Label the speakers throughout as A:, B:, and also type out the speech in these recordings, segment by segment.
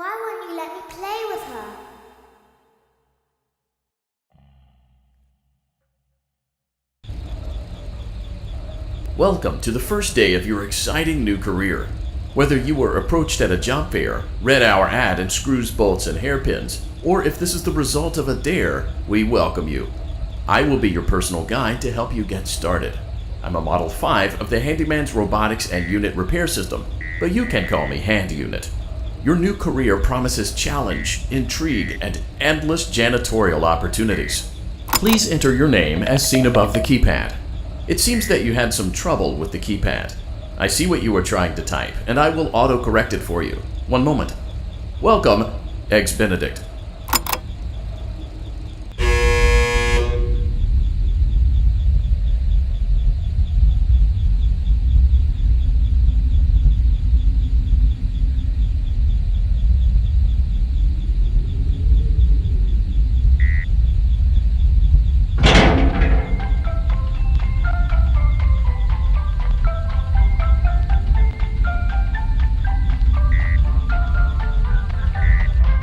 A: Why won't you let me play with her?
B: Welcome to the first day of your exciting new career. Whether you were approached at a job fair, read our ad and screws, bolts, and hairpins, or if this is the result of a dare, we welcome you. I will be your personal guide to help you get started. I'm a Model 5 of the Handyman's Robotics and Unit Repair System, but you can call me Hand Unit. Your new career promises challenge, intrigue, and endless janitorial opportunities. Please enter your name as seen above the keypad. It seems that you had some trouble with the keypad. I see what you were trying to type, and I will auto-correct it for you. One moment. Welcome, Eggs Benedict.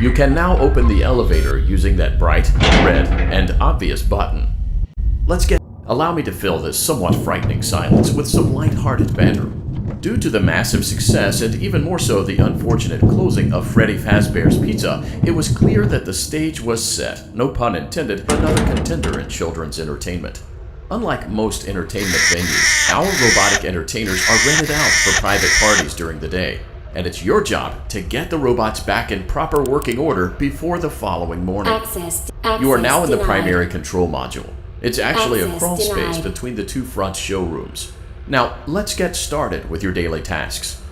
B: You can now open the elevator using that bright, red, and obvious button. Allow me to fill this somewhat frightening silence with some light-hearted banter. Due to the massive success, and even more so the unfortunate closing of Freddy Fazbear's Pizza, it was clear that the stage was set, no pun intended, for another contender in children's entertainment. Unlike most entertainment venues, our robotic entertainers are rented out for private parties during the day. And it's your job to get the robots back in proper working order before the following morning. You are now in the primary control module. It's actually a crawl space between the two front showrooms. Now, let's get started with your daily tasks.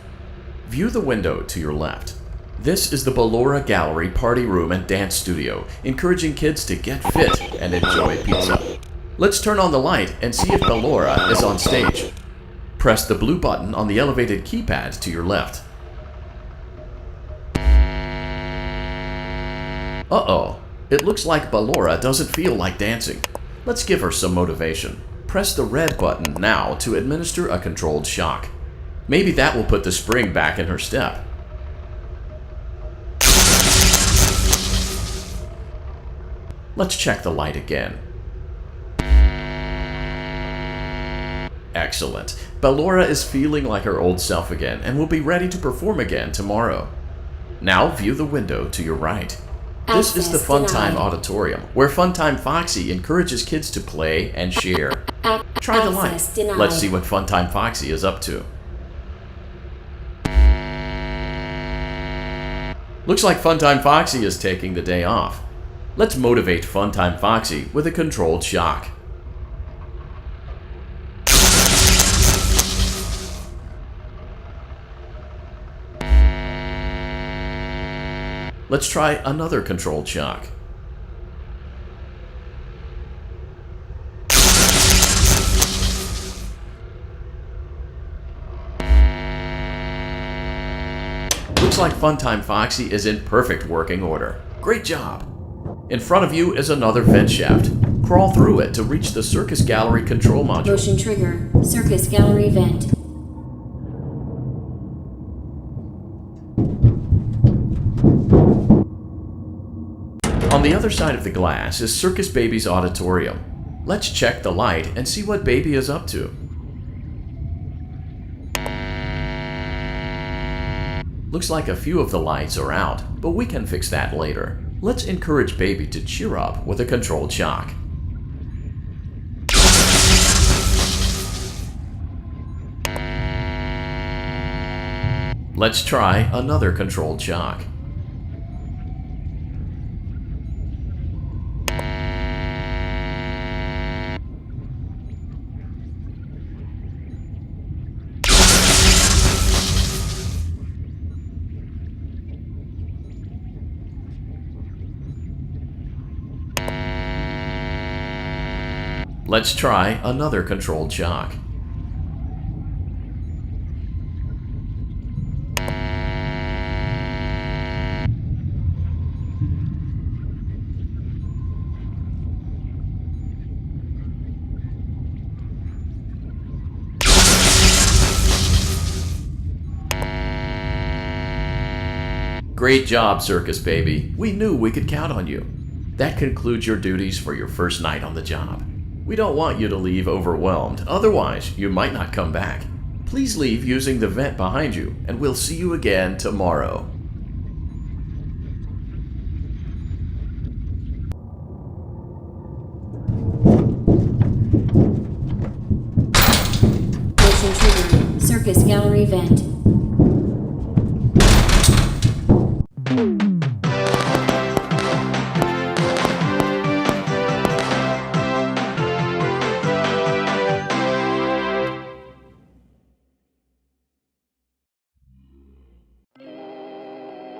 B: View the window to your left. This is the Ballora Gallery Party Room and Dance Studio, encouraging kids to get fit and enjoy pizza. Let's turn on the light and see if Ballora is on stage. Press the blue button on the elevated keypad to your left. Uh-oh, it looks like Ballora doesn't feel like dancing. Let's give her some motivation. Press the red button now to administer a controlled shock. Maybe that will put the spring back in her step. Let's check the light again. Excellent. Ballora is feeling like her old self again and will be ready to perform again tomorrow. Now view the window to your right. This is the Funtime Auditorium, where Funtime Foxy encourages kids to play and share. Try the light. Let's see what Funtime Foxy is up to. Looks like Funtime Foxy is taking the day off. Let's motivate Funtime Foxy with a controlled shock. Let's try another controlled shock. Looks like Funtime Foxy is in perfect working order. Great job! In front of you is another vent shaft. Crawl through it to reach the Circus Gallery control module.
C: Motion trigger. Circus Gallery vent.
B: On the other side of the glass is Circus Baby's auditorium. Let's check the light and see what Baby is up to. Looks like a few of the lights are out, but we can fix that later. Let's encourage Baby to cheer up with a controlled shock. Let's try another controlled shock. Let's try another controlled shock. Great job, Circus Baby. We knew we could count on you. That concludes your duties for your first night on the job. We don't want you to leave overwhelmed, otherwise you might not come back. Please leave using the vent behind you, and we'll see you again tomorrow.
C: Motion triggered. Circus gallery vent.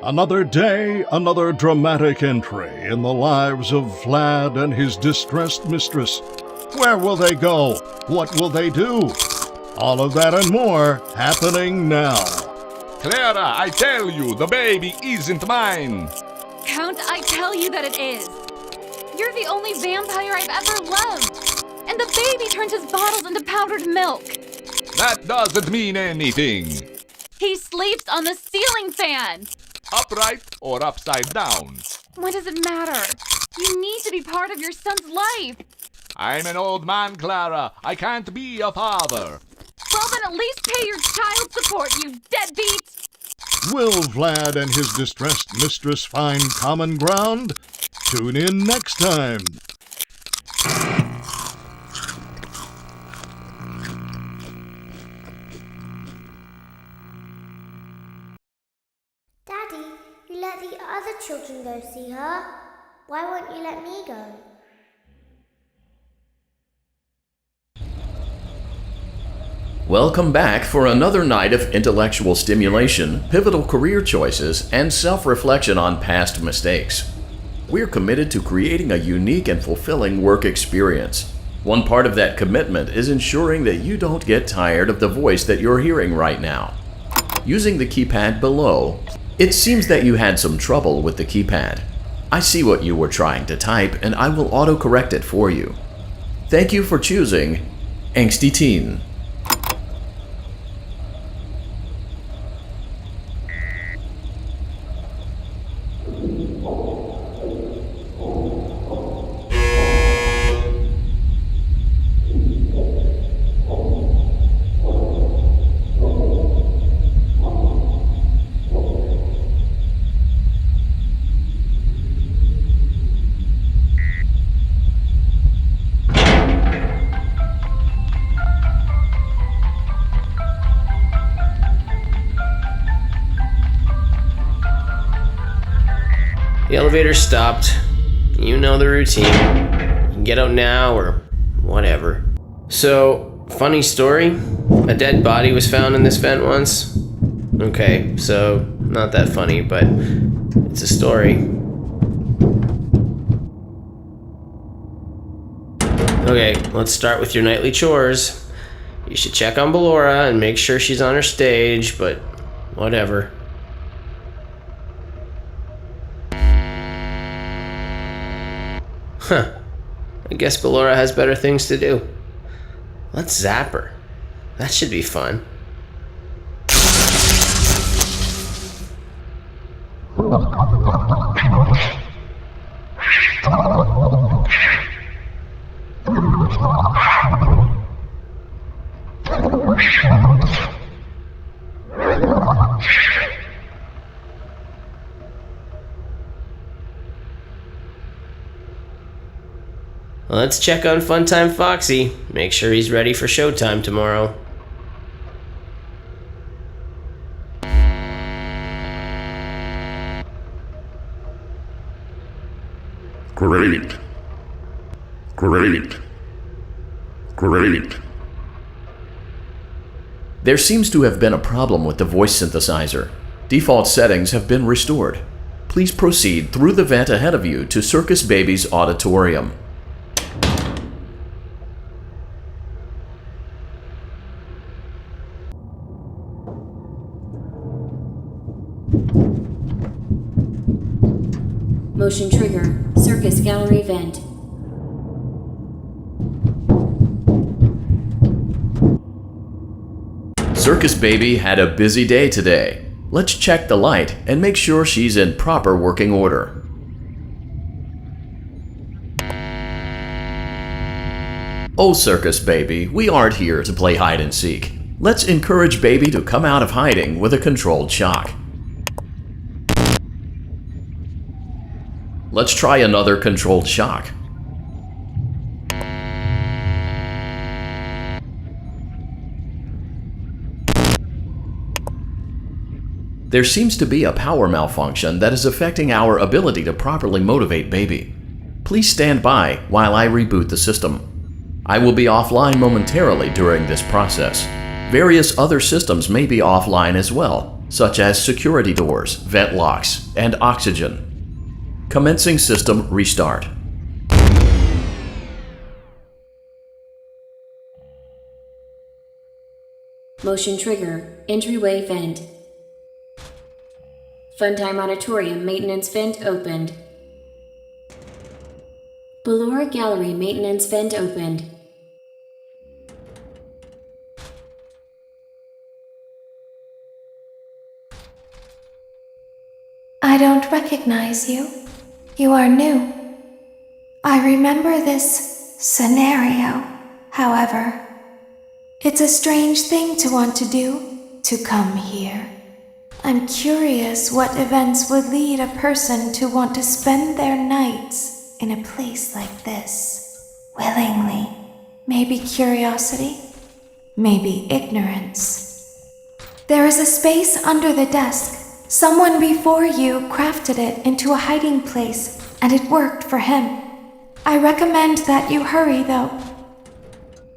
D: Another day, another dramatic entry in the lives of Vlad and his distressed mistress. Where will they go? What will they do? All of that and more happening now.
E: Clara, I tell you, the baby isn't mine.
F: Count, I tell you that it is. You're the only vampire I've ever loved. And the baby turns his bottles into powdered milk.
E: That doesn't mean anything.
F: He sleeps on the ceiling fan.
E: Upright or upside down?
F: What does it matter? You need to be part of your son's life.
E: I'm an old man, Clara. I can't be a father.
F: Well, then at least pay your child support, you deadbeat!
D: Will Vlad and his distressed mistress find common ground? Tune in next time.
A: Daddy, you let the other children go see her. Why won't you let me go?
B: Welcome back for another night of intellectual stimulation, pivotal career choices, and self-reflection on past mistakes. We're committed to creating a unique and fulfilling work experience. One part of that commitment is ensuring that you don't get tired of the voice that you're hearing right now. Using the keypad below, it seems that you had some trouble with the keypad. I see what you were trying to type, and I will autocorrect it for you. Thank you for choosing Angsty Teen.
G: The elevator stopped. You know the routine. You can get out now or whatever. So, funny story. A dead body was found in this vent once. Okay, so not that funny, but it's a story. Okay, let's start with your nightly chores. You should check on Ballora and make sure she's on her stage, but whatever. Huh. I guess Ballora has better things to do. Let's zap her. That should be fun. Let's check on Funtime Foxy. Make sure he's ready for showtime tomorrow.
H: Great.
B: There seems to have been a problem with the voice synthesizer. Default settings have been restored. Please proceed through the vent ahead of you to Circus Baby's auditorium.
C: Motion trigger. Circus gallery vent.
B: Circus Baby had a busy day today. Let's check the light and make sure she's in proper working order. Oh, Circus Baby, we aren't here to play hide and seek. Let's encourage Baby to come out of hiding with a controlled shock. Let's try another controlled shock. There seems to be a power malfunction that is affecting our ability to properly motivate Baby. Please stand by while I reboot the system. I will be offline momentarily during this process. Various other systems may be offline as well, such as security doors, vent locks, and oxygen. Commencing system restart.
C: Motion trigger, entryway vent. Funtime Auditorium maintenance vent opened. Ballora Gallery maintenance vent opened.
I: I don't recognize you. You are new. I remember this scenario, however. It's a strange thing to want to do, to come here. I'm curious what events would lead a person to want to spend their nights in a place like this, willingly. Maybe curiosity, maybe ignorance. There is a space under the desk. Someone before you crafted it into a hiding place, and it worked for him. I recommend that you hurry, though.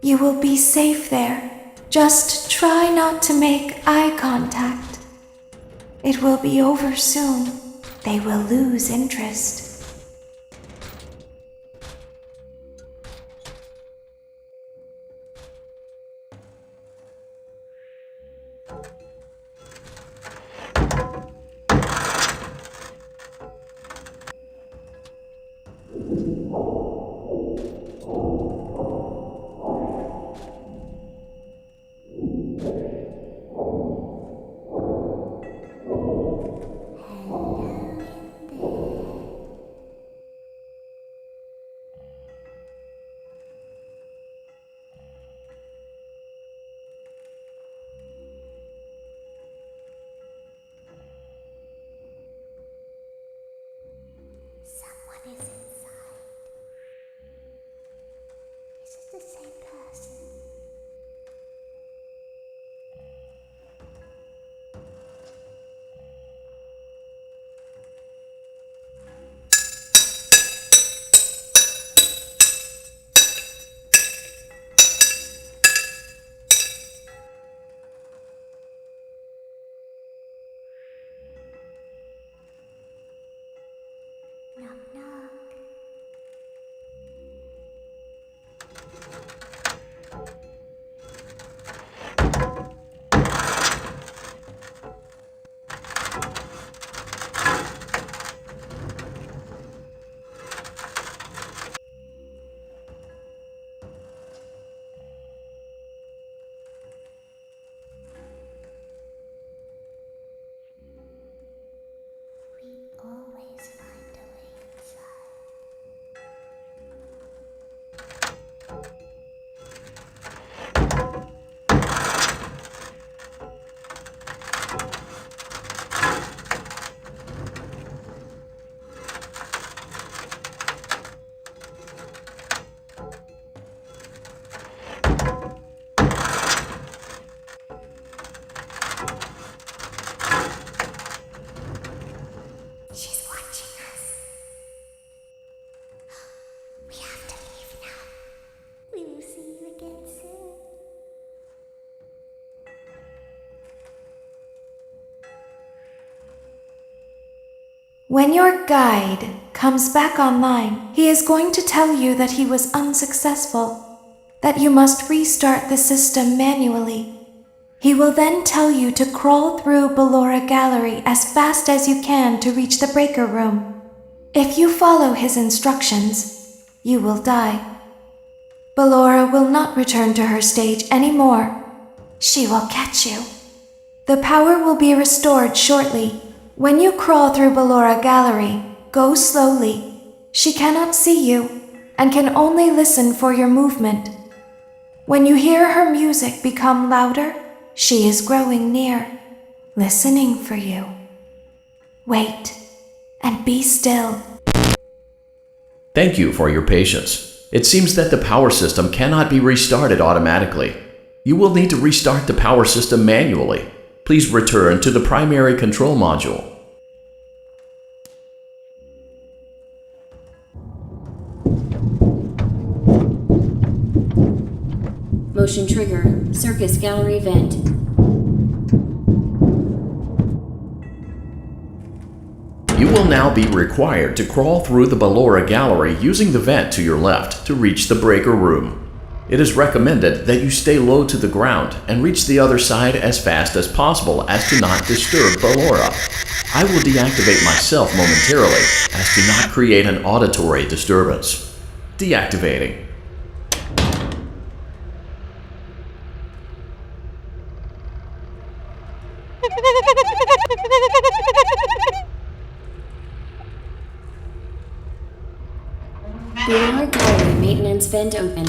I: You will be safe there. Just try not to make eye contact. It will be over soon. They will lose interest.
A: Someone is inside. Is it the same person? Knock, knock. We always find a way inside. She's watching us. We have to leave now. We will see you again soon.
I: When your guide comes back online, he is going to tell you that he was unsuccessful, that you must restart the system manually. He will then tell you to crawl through Ballora Gallery as fast as you can to reach the breaker room. If you follow his instructions, you will die. Ballora will not return to her stage anymore. She will catch you. The power will be restored shortly. When you crawl through Ballora Gallery, go slowly. She cannot see you and can only listen for your movement. When you hear her music become louder, she is growing near, listening for you. Wait and be still.
B: Thank you for your patience. It seems that the power system cannot be restarted automatically. You will need to restart the power system manually. Please return to the primary control module.
C: Motion trigger, circus gallery vent.
B: You will now be required to crawl through the Ballora Gallery using the vent to your left to reach the breaker room. It is recommended that you stay low to the ground and reach the other side as fast as possible as to not disturb Ballora. I will deactivate myself momentarily as to not create an auditory disturbance. Deactivating.
C: Ballora gallery maintenance vent open.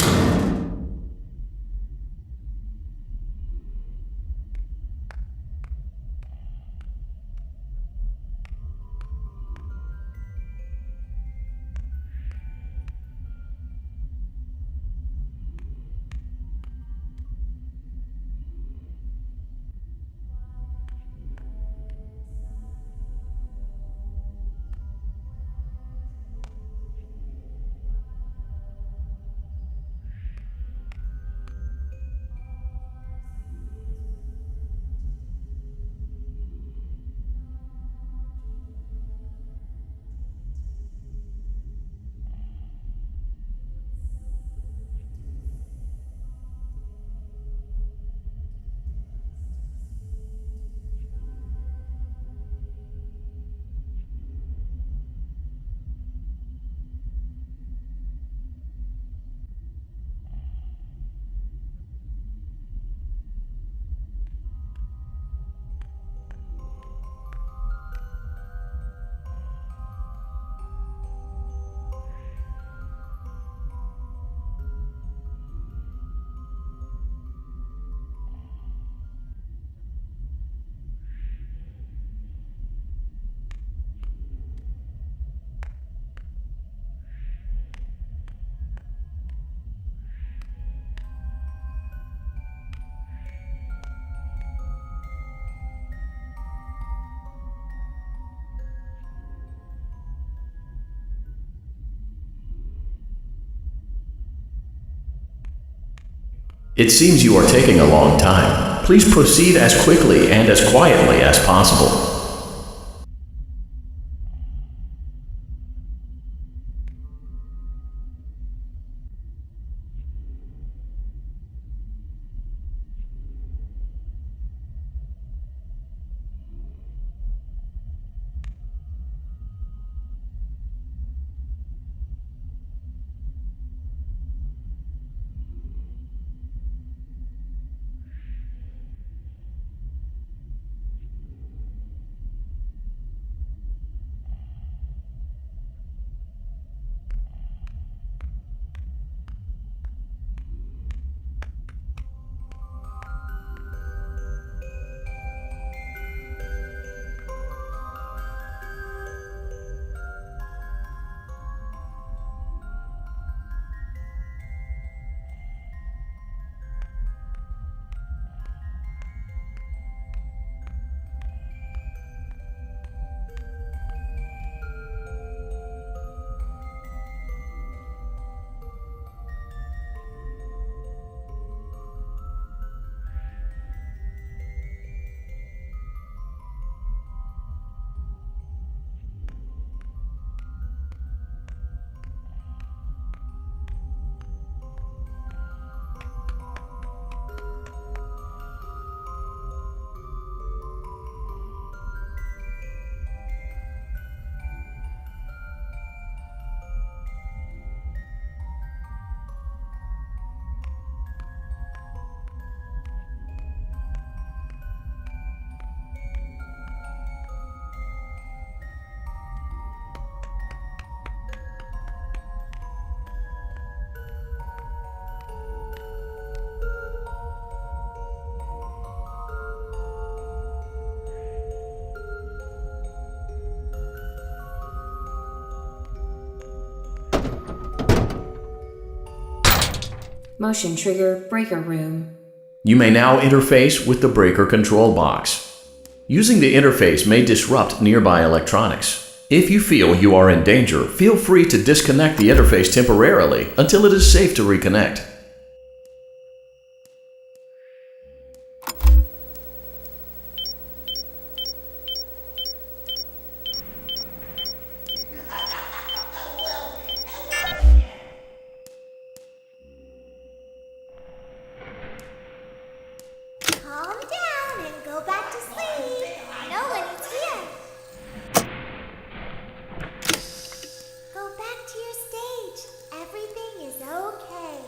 B: It seems you are taking a long time. Please proceed as quickly and as quietly as possible.
C: Motion trigger breaker room.
B: You may now interface with the breaker control box. Using the interface may disrupt nearby electronics. If you feel you are in danger, feel free to disconnect the interface temporarily until it is safe to reconnect.
A: Calm down and go back to sleep. No one is here. Go back to your stage. Everything is okay.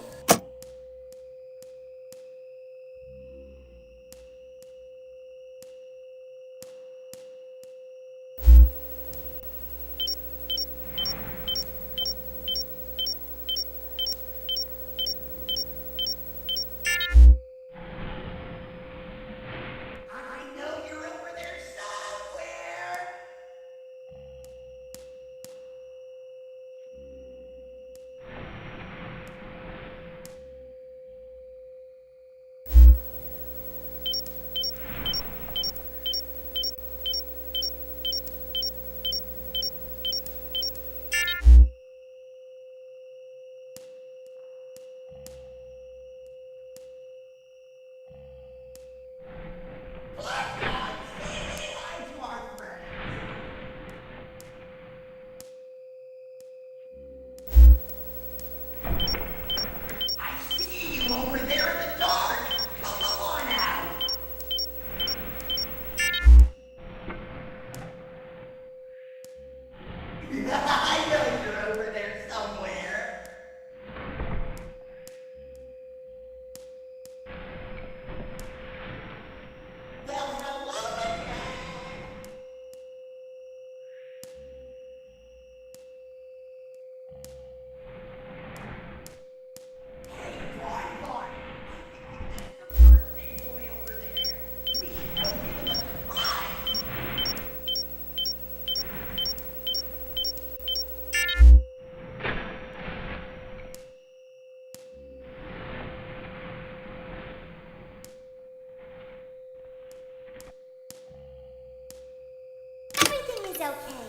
A: Everything is okay.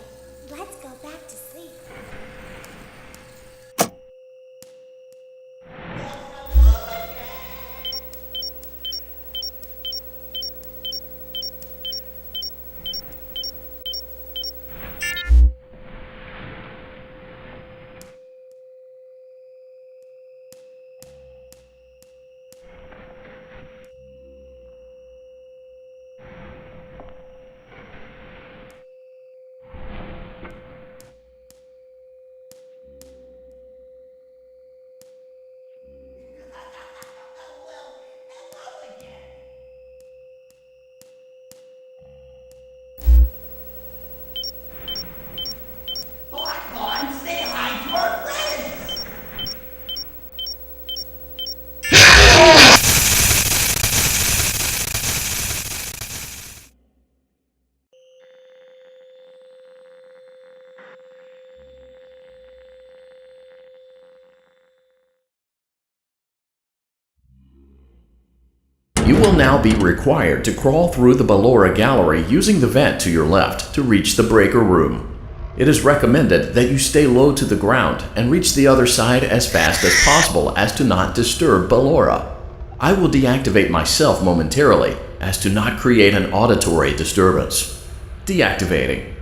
A: Let's go back to sleep.
B: You will now be required to crawl through the Ballora gallery using the vent to your left to reach the breaker room. It is recommended that you stay low to the ground and reach the other side as fast as possible as to not disturb Ballora. I will deactivate myself momentarily as to not create an auditory disturbance. Deactivating.